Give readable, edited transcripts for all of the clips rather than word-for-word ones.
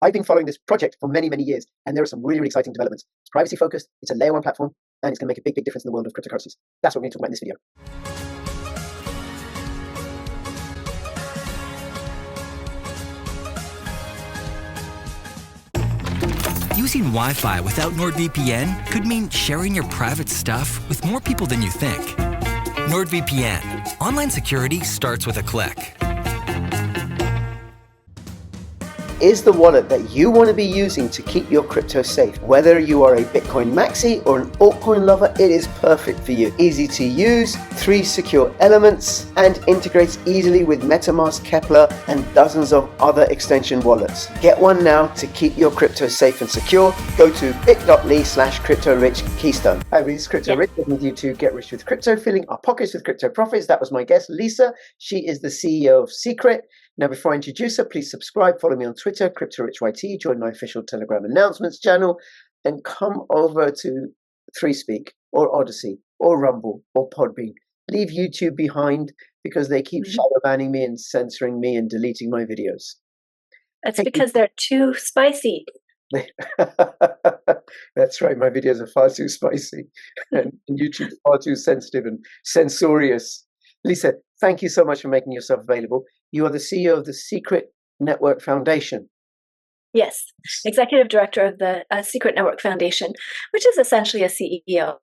I've been following this project for many, many years, and there are some really, really exciting developments. It's privacy focused, it's a layer one platform, and it's going to make a big, big difference in the world of cryptocurrencies. That's what we're going to talk about in this video. Using Wi-Fi without NordVPN could mean sharing your private stuff with more people than you think. NordVPN. Online security starts with a click. Is the wallet that you want to be using to keep your crypto safe. Whether you are a Bitcoin maxi or an altcoin lover, it is perfect for you. Easy to use, 3 secure elements, and integrates easily with MetaMask, Kepler, and dozens of other extension wallets. Get one now to keep your crypto safe and secure. Go to bit.ly/CryptoRichKeystone. Hi, this is Crypto Rich, with you to get rich with crypto, filling our pockets with crypto profits. That was my guest, Lisa. She is the CEO of Secret. Now, before I introduce her, please subscribe, follow me on Twitter, CryptoRichYT, join my official Telegram announcements channel, and come over to 3Speak or ODYSEE or Rumble or Podbean. Leave YouTube behind because they keep shadow banning me and censoring me and deleting my videos. That's because they're too spicy. That's right, my videos are far too spicy and YouTube is far too sensitive and censorious. Lisa, thank you so much for making yourself available. You are the CEO of the Secret Network Foundation. Yes, Executive Director of the Secret Network Foundation, which is essentially a CEO.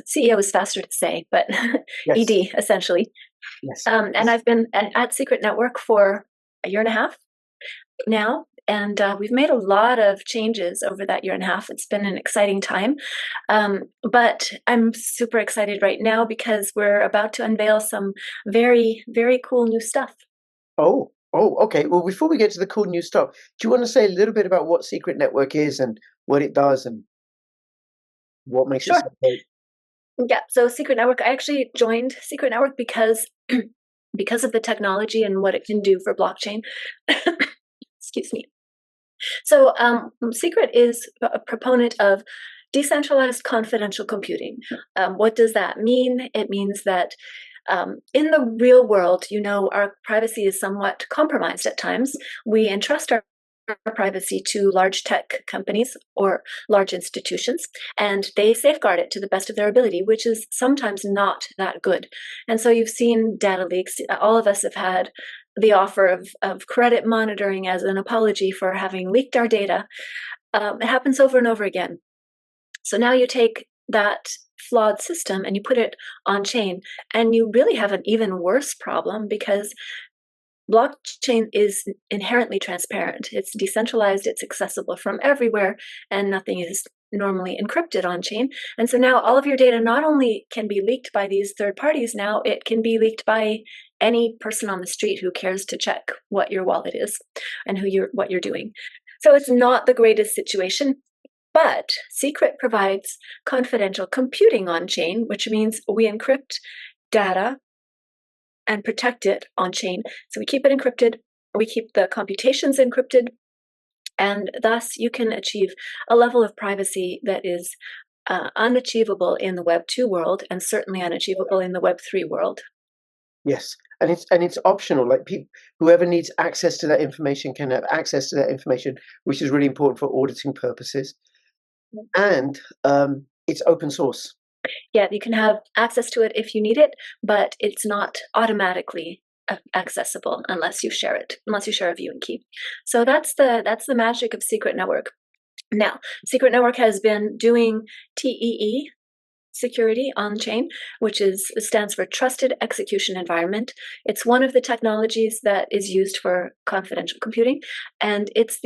CEO is faster to say, but yes. ED, essentially. Yes. And I've been at Secret Network for a year and a half now. And we've made a lot of changes over that year and a half. It's been an exciting time. But I'm super excited right now because we're about to unveil some very, very cool new stuff. Oh, okay. Well, before we get to the cool new stuff, do you want to say a little bit about what Secret Network is and what it does and what makes it so great? Yeah, so Secret Network, I actually joined Secret Network because of the technology and what it can do for blockchain. Excuse me. So Secret is a proponent of decentralized confidential computing. What does that mean? It means that in the real world, our privacy is somewhat compromised at times. We entrust our privacy to large tech companies or large institutions, and they safeguard it to the best of their ability, which is sometimes not that good. And so you've seen data leaks. All of us have had the offer of credit monitoring as an apology for having leaked our data. It happens over and over again. So now you take that flawed system and you put it on chain, and you really have an even worse problem because blockchain is inherently transparent. It's decentralized, it's accessible from everywhere, and nothing is normally encrypted on chain. And so now all of your data not only can be leaked by these third parties, now it can be leaked by any person on the street who cares to check what your wallet is and what you're doing. So it's not the greatest situation, but Secret provides confidential computing on chain, which means we encrypt data and protect it on chain. So we keep it encrypted, we keep the computations encrypted, and thus you can achieve a level of privacy that is unachievable in the Web 2 world and certainly unachievable in the Web 3 world. Yes, and it's optional. Like whoever needs access to that information can have access to that information, which is really important for auditing purposes. And it's open source. Yeah, you can have access to it if you need it, but it's not automatically accessible unless you share it, unless you share a view and key. So that's the magic of Secret Network. Now, Secret Network has been doing TEE security on chain, which stands for Trusted Execution Environment. It's one of the technologies that is used for confidential computing, and it's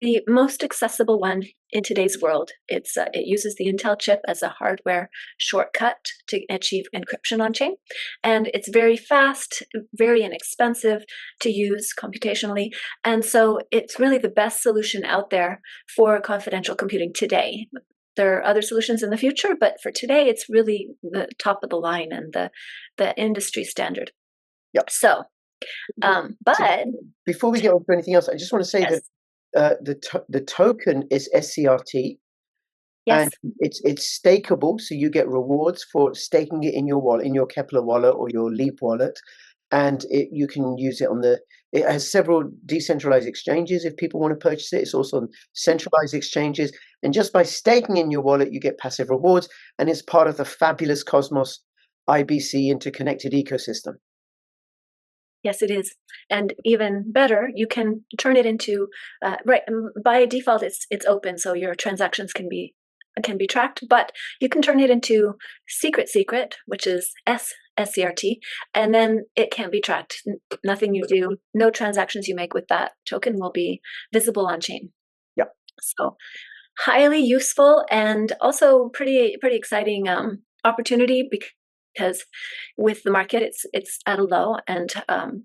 the most accessible one in today's world. It uses the Intel chip as a hardware shortcut to achieve encryption on chain, and it's very fast, very inexpensive to use computationally, and so it's really the best solution out there for confidential computing today. There are other solutions in the future, but for today, it's really the top of the line and the industry standard. Yep. So, but before we get on to anything else, I just want to say that the token is SRT, yes, and it's stakeable, so you get rewards for staking it in your wallet, in your Kepler wallet or your Leap wallet, and you can use it on the It has several decentralized exchanges if people want to purchase it. It's also on centralized exchanges. And just by staking in your wallet, you get passive rewards. And it's part of the fabulous Cosmos IBC interconnected ecosystem. Yes, it is. And even better, you can turn it into, by default, it's open, so your transactions can be tracked, but you can turn it into secret, which is SRT, and then it can't be tracked. Nothing you do, no transactions you make with that token will be visible on chain. Yep. So highly useful and also pretty exciting opportunity, because with the market it's at a low, and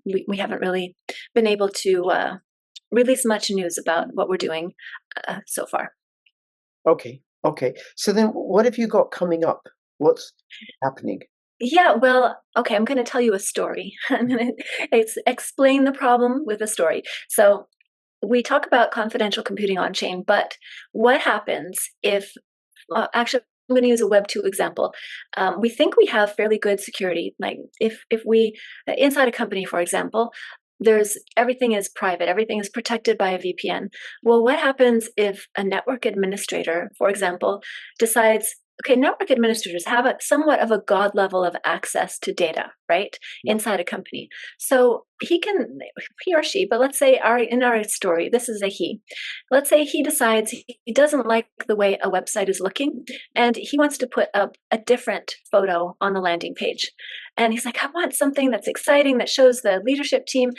we haven't really been able to release much news about what we're doing so far. Okay. So then what have you got coming up? What's happening? Yeah, well, okay, I'm going to tell you a story. I'm going to explain the problem with a story. So we talk about confidential computing on chain, but what happens if, actually, I'm going to use a Web 2 example. We think we have fairly good security. Like if we, inside a company, for example, everything is private, everything is protected by a VPN. Well, what happens if a network administrator, for example, decides, okay, network administrators have somewhat of a god level of access to data, right, inside a company. So he or she, but let's say in our story, this is a he. Let's say he decides he doesn't like the way a website is looking, and he wants to put up a different photo on the landing page. And he's like, I want something that's exciting, that shows the leadership team.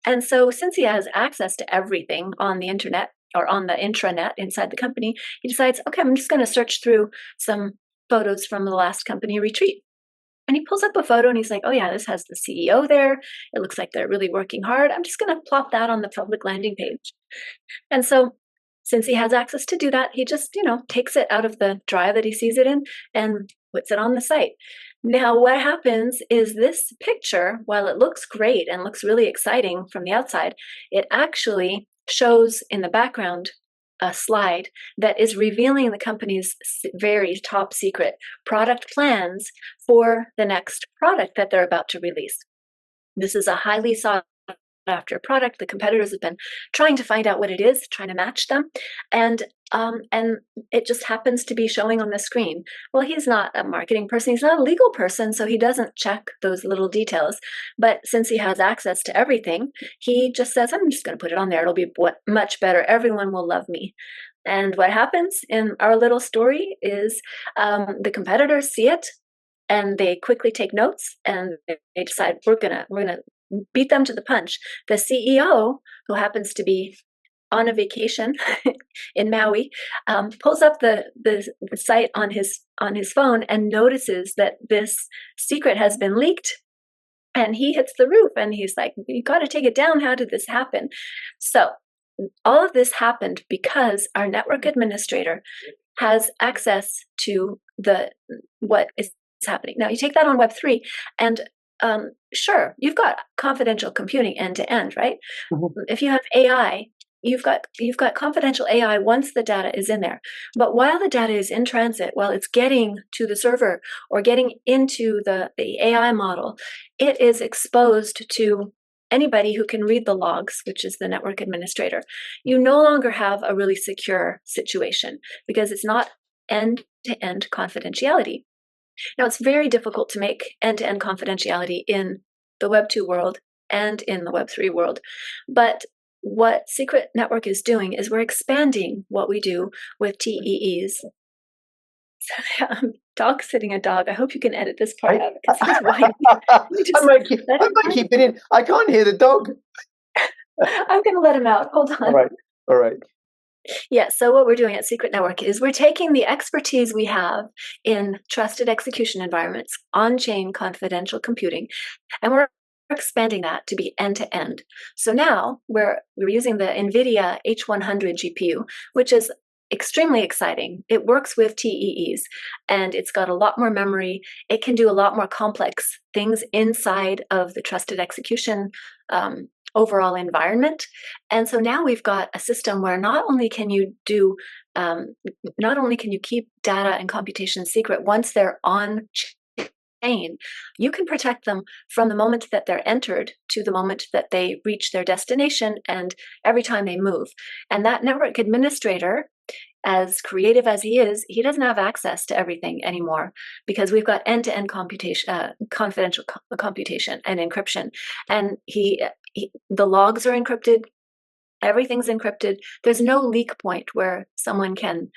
And so since he has access to everything on the internet, or on the intranet inside the company, he decides, okay, I'm just going to search through some photos from the last company retreat. And he pulls up a photo and he's like, oh yeah, this has the CEO there. It looks like they're really working hard. I'm just going to plop that on the public landing page. And so since he has access to do that, he just, takes it out of the drive that he sees it in and puts it on the site. Now, what happens is this picture, while it looks great and looks really exciting from the outside, it actually shows in the background a slide that is revealing the company's very top secret product plans for the next product that they're about to release. This is a highly sought after product. The competitors have been trying to find out what it is, trying to match them, and it just happens to be showing on the screen. Well, he's not a marketing person, he's not a legal person, so he doesn't check those little details. But since he has access to everything, he just says, I'm just going to put it on there. It'll be much better. Everyone will love me. And what happens in our little story is the competitors see it, and they quickly take notes, and they decide we're gonna beat them to the punch. The CEO, who happens to be on a vacation in Maui, pulls up the site on his phone and notices that this secret has been leaked. And he hits the roof and he's like, you got to take it down. How did this happen? So all of this happened because our network administrator has access to what is happening. Now you take that on Web3 and sure, you've got confidential computing end to end, right? Mm-hmm. If you have AI, you've got confidential AI once the data is in there. But while the data is in transit, while it's getting to the server or getting into the AI model, it is exposed to anybody who can read the logs, which is the network administrator. You no longer have a really secure situation because it's not end-to-end confidentiality. Now, it's very difficult to make end-to-end confidentiality in the Web 2 world and in the Web 3 world. But what Secret Network is doing is we're expanding what we do with TEEs. So, dog sitting a dog. I hope you can edit this part out. I might keep it in. I can't hear the dog. I'm going to let him out. Hold on. All right. Yeah, so what we're doing at Secret Network is we're taking the expertise we have in trusted execution environments, on-chain confidential computing, and we're expanding that to be end-to-end. So now we're using the NVIDIA H100 GPU, which is extremely exciting. It works with TEEs, and it's got a lot more memory. It can do a lot more complex things inside of the trusted execution overall environment. And so now we've got a system where not only can you keep data and computation secret once they're on chain, you can protect them from the moment that they're entered to the moment that they reach their destination and every time they move. And that network administrator, as creative as he is, he doesn't have access to everything anymore because we've got end-to-end computation, confidential computation and encryption. And the logs are encrypted, everything's encrypted. There's no leak point where someone can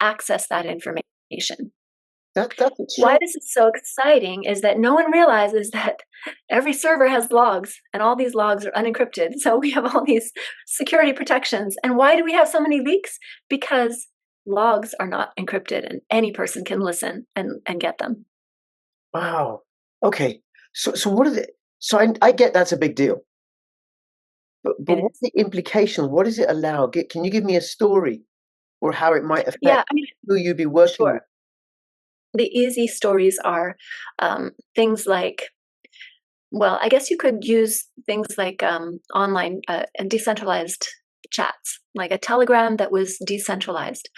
access that information. Why this is so exciting is that no one realizes that every server has logs and all these logs are unencrypted. So we have all these security protections. And why do we have so many leaks? Because logs are not encrypted and any person can listen and get them. Wow. Okay. So what is it? So I get that's a big deal. But what's the implications? What does it allow? Can you give me a story or how it might affect who you'd be working with? The easy stories are things like, well, I guess you could use things like online and decentralized chats, like a Telegram that was decentralized.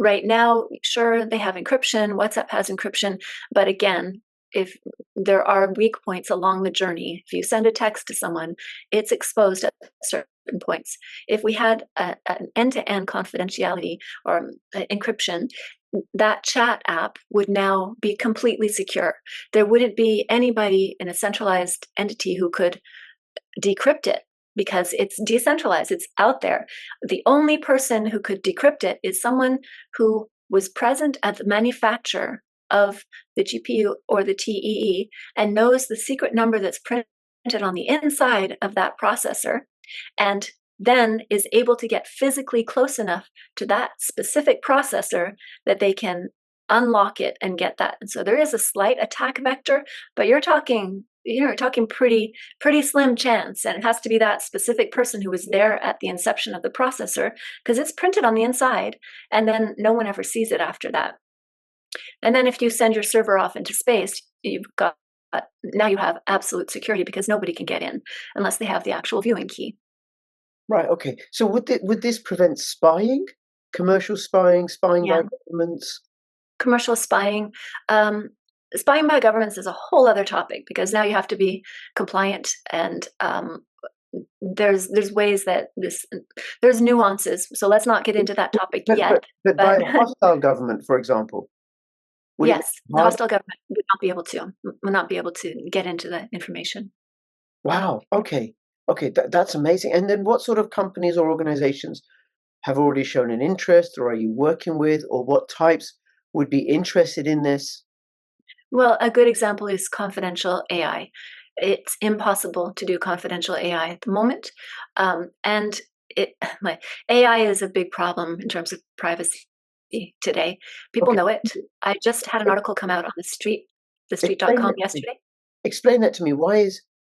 Right now, sure, they have encryption, WhatsApp has encryption, but again, if there are weak points along the journey, if you send a text to someone, it's exposed at certain points. If we had an end-to-end confidentiality or encryption, that chat app would now be completely secure. There wouldn't be anybody in a centralized entity who could decrypt it because it's decentralized, it's out there. The only person who could decrypt it is someone who was present at the manufacture of the GPU or the TEE and knows the secret number that's printed on the inside of that processor, and then is able to get physically close enough to that specific processor that they can unlock it and get that. And so there is a slight attack vector, but you're talking pretty slim chance, and it has to be that specific person who was there at the inception of the processor because it's printed on the inside, and then no one ever sees it after that. And then if you send your server off into space, now you have absolute security because nobody can get in unless they have the actual viewing key. Right. Okay. So would this prevent spying, commercial spying by governments? Commercial spying. Spying by governments is a whole other topic because now you have to be compliant, and there's ways that there's nuances. So let's not get into that topic yet. But by a hostile government, for example. Yes, the hostile government would not be able to get into that information. Wow. Okay. That's amazing. And then what sort of companies or organizations have already shown an interest, or are you working with, or what types would be interested in this? Well, a good example is confidential AI. It's impossible to do confidential AI at the moment. And AI is a big problem in terms of privacy today. People know it. I just had an article come out on thestreet.com yesterday. Explain that to me.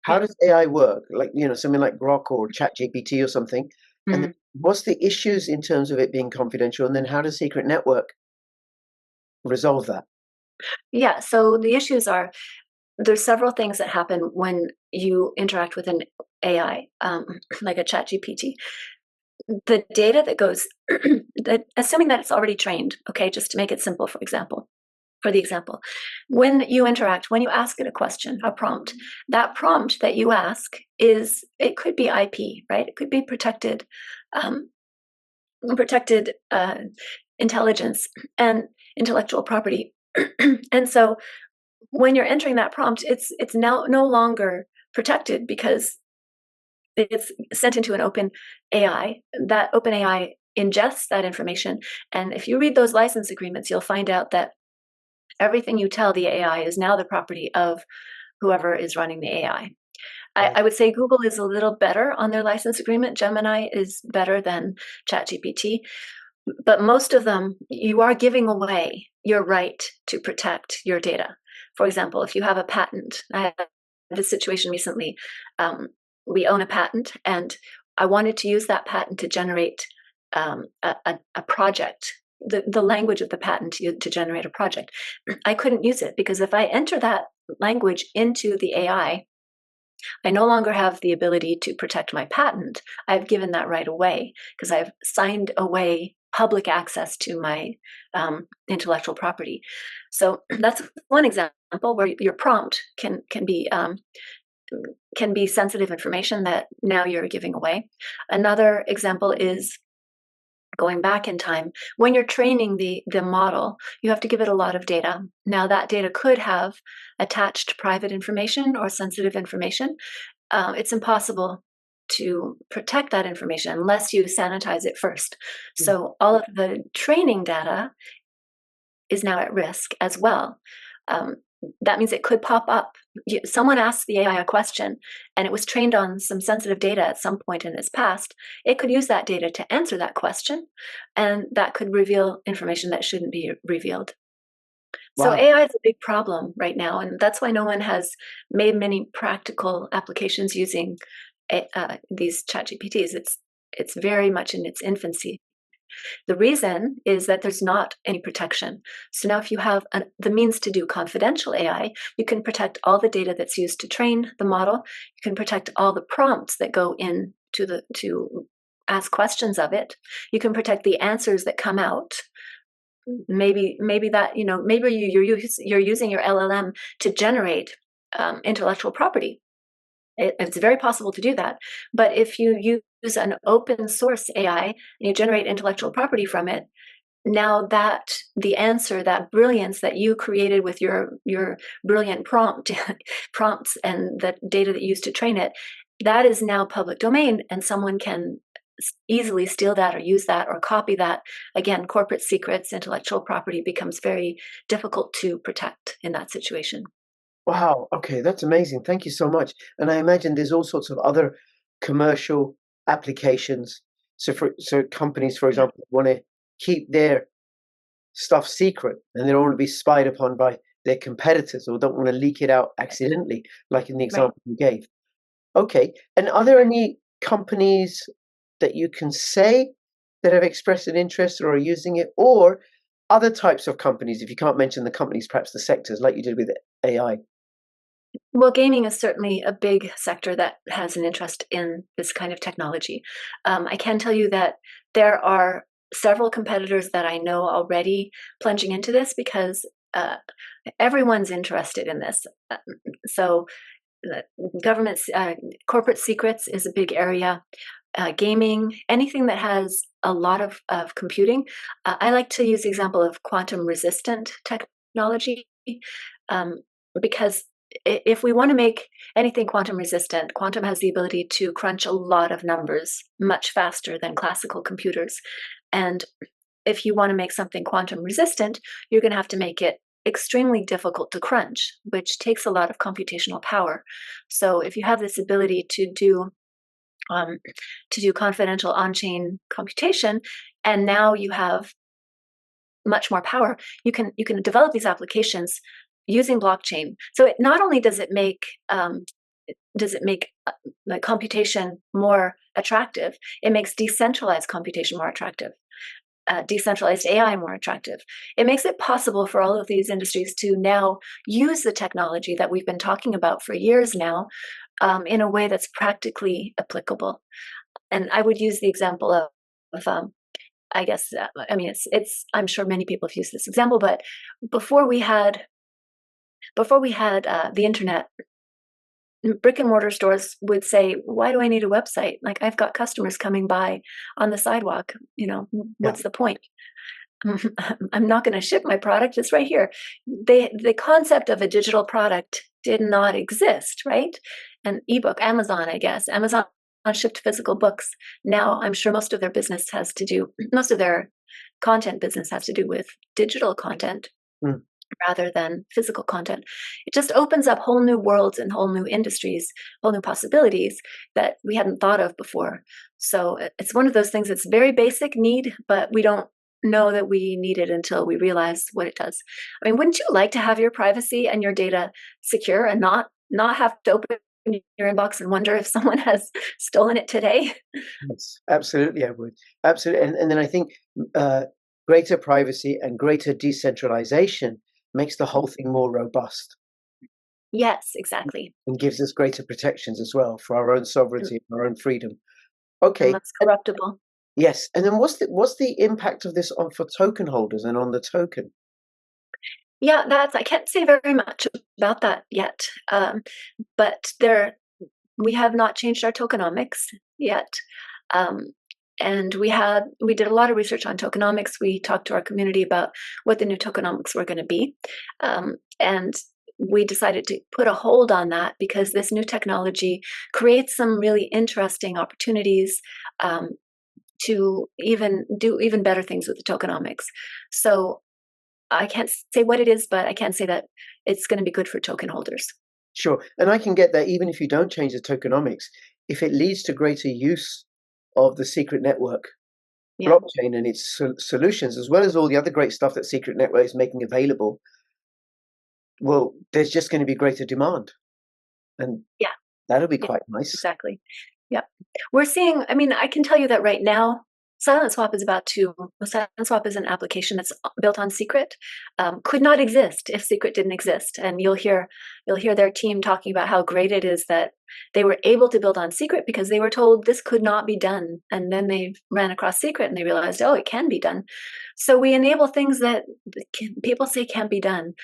How does AI work? Like, something like Grok or ChatGPT or something. And then what's the issues in terms of it being confidential? And then how does Secret Network resolve that? Yeah, so the issues are, there's several things that happen when you interact with an AI, like a ChatGPT. The data that goes, assuming that it's already trained, okay, just to make it simple, for the example, when you ask it a question, a prompt, that prompt that you ask it could be IP, right? It could be protected intelligence and intellectual property. And so when you're entering that prompt, it's now no longer protected because it's sent into an open AI. That open AI ingests that information. And if you read those license agreements, you'll find out that everything you tell the AI is now the property of whoever is running the AI. I would say Google is a little better on their license agreement. Gemini is better than ChatGPT. But most of them, you are giving away your right to protect your data. For example, if you have a patent, I had this situation recently. We own a patent, and I wanted to use that patent to generate a project, the language of the patent to generate a project. I couldn't use it because if I enter that language into the AI, I no longer have the ability to protect my patent. I've given that right away because I've signed away public access to my intellectual property. So that's one example where your prompt can be sensitive information that now you're giving away. Another example is going back in time. When you're training the model, you have to give it a lot of data. Now, that data could have attached private information or sensitive information. It's impossible to protect that information unless you sanitize it first. So all of the training data is now at risk as well. That means it could pop up. Someone asked the AI a question and it was trained on some sensitive data at some point in its past. It could use that data to answer that question, and that could reveal information that shouldn't be revealed. So Wow. AI is a big problem right now, and that's why no one has made many practical applications using these ChatGPTs. It's very much in its infancy. The reason is that there's not any protection. So now if you have the means to do confidential AI, you can protect all the data that's used to train the model. You can protect all the prompts that go in to ask questions of it. You can protect the answers that come out. Maybe that, maybe you're using your LLM to generate intellectual property. It's very possible to do that. But if you use an open source AI and you generate intellectual property from it, now that the answer, that brilliance that you created with your brilliant prompts and the data that you used to train it, that is now public domain, and someone can easily steal that or use that or copy that. Again, corporate secrets, intellectual property becomes very difficult to protect in that situation. Wow. Okay, that's amazing. Thank you so much. And I imagine there's all sorts of other commercial applications. So companies, for example, want to keep their stuff secret and they don't want to be spied upon by their competitors or don't want to leak it out accidentally, like in the example you gave. Okay. And are there any companies that you can say that have expressed an interest or are using it, or other types of companies, if you can't mention the companies, perhaps the sectors like you did with AI? Well, gaming is certainly a big sector that has an interest in this kind of technology. I can tell you that there are several competitors that I know already plunging into this because everyone's interested in this. So, government, corporate secrets is a big area. Gaming, anything that has a lot of computing. I like to use the example of quantum resistant technology because if we want to make anything quantum resistant, quantum has the ability to crunch a lot of numbers much faster than classical computers. And if you want to make something quantum resistant, you're going to have to make it extremely difficult to crunch, which takes a lot of computational power. So if you have this ability to do confidential on-chain computation, and now you have much more power, you can develop these applications using blockchain. So it not only does it make the computation more attractive, it makes decentralized computation more attractive, decentralized AI more attractive. It makes it possible for all of these industries to now use the technology that we've been talking about for years now in a way that's practically applicable. And I would use the example of I guess, I mean, I'm sure many people have used this example, but before we had the internet, brick and mortar stores would say, why do I need a website? Like, I've got customers coming by on the sidewalk, what's the point? I'm not going to ship my product. It's right here. The concept of a digital product did not exist, right? An ebook, Amazon, I guess. Amazon shipped physical books. Now I'm sure most of their content business has to do with digital content rather than physical content. It just opens up whole new worlds and whole new industries, whole new possibilities that we hadn't thought of before. So it's one of those things that's very basic need, but we don't know that we need it until we realize what it does. I mean, wouldn't you like to have your privacy and your data secure and not have to open your inbox and wonder if someone has stolen it today? Yes, absolutely, I would. Absolutely. And then I think greater privacy and greater decentralization makes the whole thing more robust. Yes, exactly. And gives us greater protections as well for our own sovereignty and our own freedom. Okay. And less corruptible. Yes. And then what's the impact of this for token holders and on the token? Yeah, I can't say very much about that yet, but we have not changed our tokenomics yet. And we did a lot of research on tokenomics. We talked to our community about what the new tokenomics were going to be. And we decided to put a hold on that because this new technology creates some really interesting opportunities to do even better things with the tokenomics. So I can't say what it is, but I can say that it's going to be good for token holders. Sure. And I can get that even if you don't change the tokenomics, if it leads to greater use of the secret network Yeah. blockchain and its solutions, as well as all the other great stuff that Secret Network is making available, well, there's just going to be greater demand. And Yeah. that'll be Yeah, quite nice. exactly. Yeah. We're seeing, I mean, I can tell you that right now, SilentSwap is an application that's built on Secret. Could not exist if Secret didn't exist. And you'll hear their team talking about how great it is that they were able to build on Secret because they were told this could not be done. And then they ran across Secret and they realized, oh, it can be done. So we enable things that people say can't be done.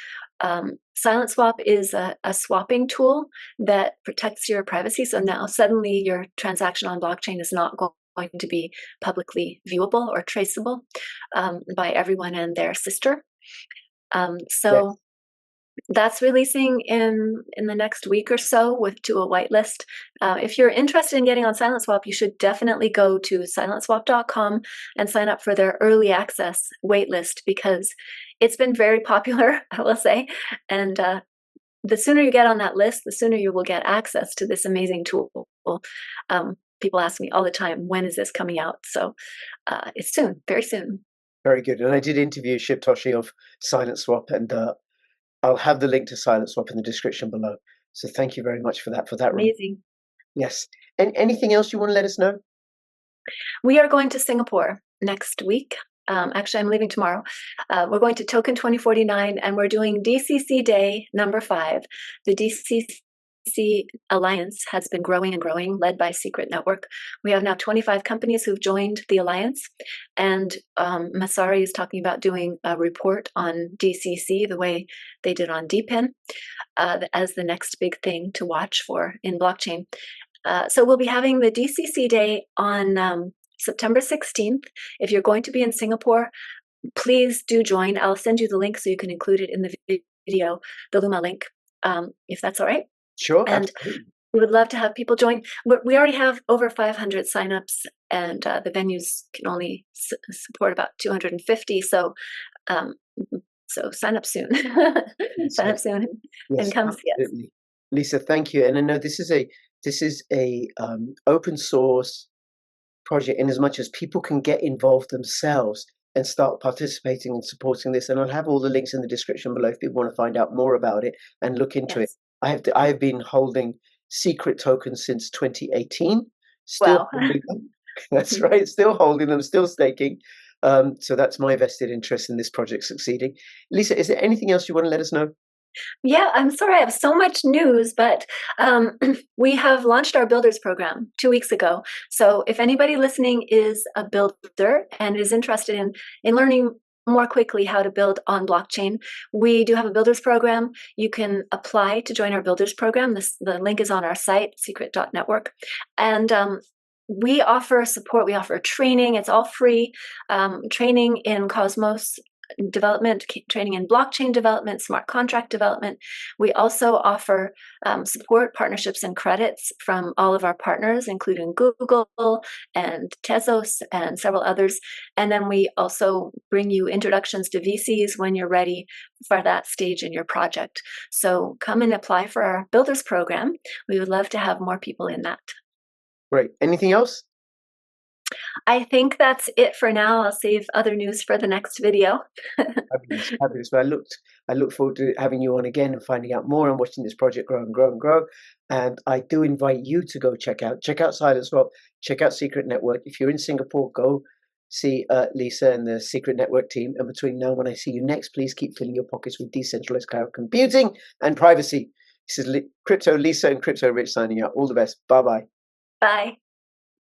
SilentSwap is a swapping tool that protects your privacy. So now suddenly your transaction on blockchain is not going to be publicly viewable or traceable by everyone and their sister. So that's releasing in the next week or so to a whitelist. If you're interested in getting on SilentSwap, you should definitely go to silentswap.com and sign up for their early access waitlist because it's been very popular, I will say. And the sooner you get on that list, the sooner you will get access to this amazing tool. People ask me all the time, when is this coming out? So it's soon, very soon. Very good. And I did interview Shibtoshi of SilentSwap, and I'll have the link to SilentSwap in the description below. So thank you very much for that. Amazing. Yes. And anything else you want to let us know? We are going to Singapore next week. Actually, I'm leaving tomorrow. We're going to Token 2049, and we're doing DCC Day number 5. The DCC Alliance has been growing and growing, led by Secret Network. We have now 25 companies who've joined the Alliance, and Masari is talking about doing a report on DCC the way they did on DPIN as the next big thing to watch for in blockchain. So we'll be having the DCC Day on September 16th. If you're going to be in Singapore, please do join. I'll send you the link so you can include it in the video, the Luma link, if that's all right. Sure. And absolutely. we would love to have people join. We already have over 500 signups, and the venues can only support about 250. So sign up soon. Sign up soon and come see us. Lisa, thank you. And I know this is a open source project, in as much as people can get involved themselves and start participating and supporting this. And I'll have all the links in the description below if people want to find out more about it and look into it. I have been holding Secret tokens since 2018. Still holding them. That's right. Still holding them, still staking. So that's my vested interest in this project succeeding. Lisa, is there anything else you want to let us know? Yeah, I'm sorry I have so much news, but we have launched our builders program 2 weeks ago. So if anybody listening is a builder and is interested in learning more quickly how to build on blockchain, we do have a builders program. You can apply to join our builders program. The link is on our site, secret.network. And we offer support, we offer training, it's all free, training in Cosmos development, training in blockchain development, smart contract development. We also offer support, partnerships, and credits from all of our partners, including Google and Tezos and several others. And then we also bring you introductions to VCs when you're ready for that stage in your project. So come and apply for our builders program. We would love to have more people in that. Great. Anything else? I think that's it for now. I'll save other news for the next video. Fabulous. But I look forward to having you on again and finding out more and watching this project grow and grow and grow. And I do invite you to go check out SilentSwap, check out Secret Network. If you're in Singapore, go see Lisa and the Secret Network team. And between now and when I see you next, please keep filling your pockets with decentralized cloud computing and privacy. This is Crypto Lisa and Crypto Rich signing out. All the best. Bye-bye. Bye.